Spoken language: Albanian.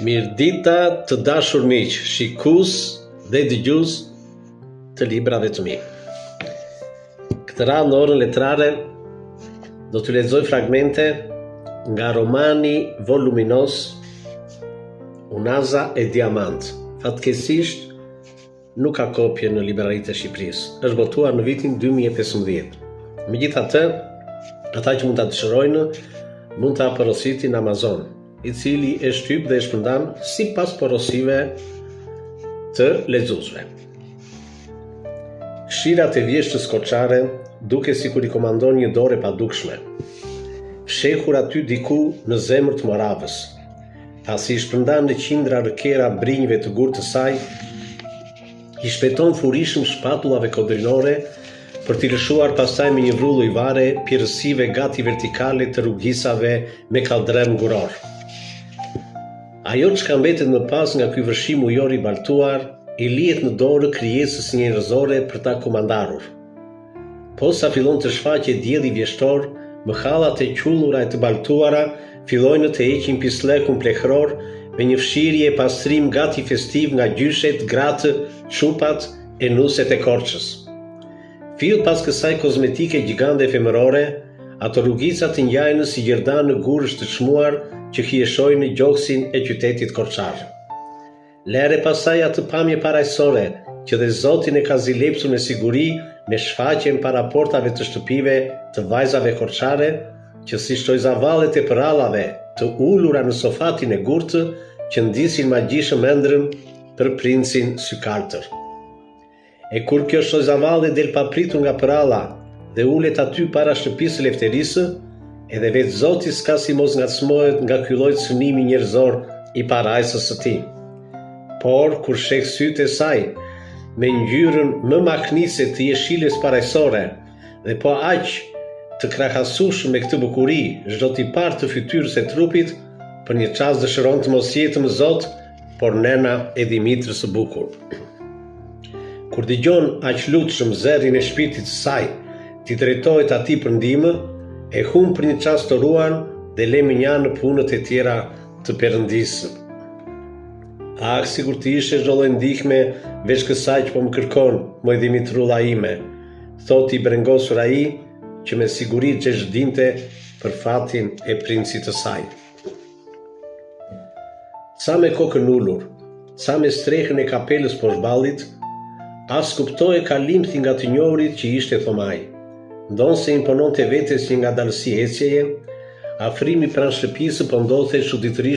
Mirdita të dashur miq, shikues dhe dëgjues të librave të mi. Këtë radhë në orën letrare do të lexoj fragmente nga romani voluminos Unaza e Diamant. Fatkeqësisht nuk ka kopje në libraritë e Shqipërisë. Është botuar në vitin 2015. Megjithatë, ata që mund ta dëshirojnë mund ta porositin në Amazon, i cili e shtyp dhe e shpërndan sipas porosive të lexuesve. Shirat e vjeshtës koçare duke sikur i komandon një dorë e padukshme, fshehur aty diku në zemër të Moravës, pasi i shpërndan në qindra rëkera brinjve të gurë të saj, i shpeton furishëm shpatullave kodrinore për t'i lëshuar pastaj me një vrullo i vare pjerësive gati vertikale të rrugisave me kaldrem nguror. Ajo çka mbetet më pas nga ky vërshim ujor i baltuar, i lihet në dorë krijesës njerëzore për ta komandarur. Posa fillon të shfaqet dielli vjeshtor, mëhallat e qullura e të baltuara fillojnë të heqin pislekun plehror me një fshirje e pastrim gati festiv nga gjyshet, gratë, çupat e nuset e korçës. Fill pas kësaj kozmetike gjigande efemerore, ato rrugica të ngjajnë si gjerdan në gurësh të çmuar që hieshojnë gjoksin e qytetit korçar. Lere pasaj atë pamje parajsore që dhe Zotin e ka zilepsur me siguri me shfaqjen para portave të shtëpive të vajzave korçare, që si shtojzavallet e përallave të ulura në sofatin e gurtë që ndisin magjishëm ëndrrën për princin sykartër. E kur kjo shtojzavalle del papritur nga përalla dhe ulet aty para shtëpisë së lefterisë, edhe vetë Zoti s'ka si mos ngacmohet nga ky lloj synimi njerëzor i parajsës së tij. Por kur sheh sytë e saj me ngjyrën më maknise të jeshilës parajsore dhe po aq të krahasueshëm me këtë bukuri, çdo t'i parë të fytyrës e trupit, për një çast dëshiron të mos jetë më Zot, por nena e Dimitrës së bukur. Kur dëgjon aq lutshëm zerrin e shpirtit të saj, t'i drejtohet atij për ndihmë, e humb për një çast të ruan dhe le minja në punët e tjera të Perëndisë. Sigur të ishe çdo lloj ndihme veç kësaj që po më kërkon, moj Dimitrulla ime, thot i brengosur ai, që me siguri dinte për fatin e princit të saj. Sa me kokën ullur, sa me strehën e kapelës poshballit, as kuptoi kalimthi nga të njohurit që ishte Thomaj. Ndonë se impononte vetes një ngadalësi ecjeje, afrimi pranë shtëpisë po ndodhte çuditërisht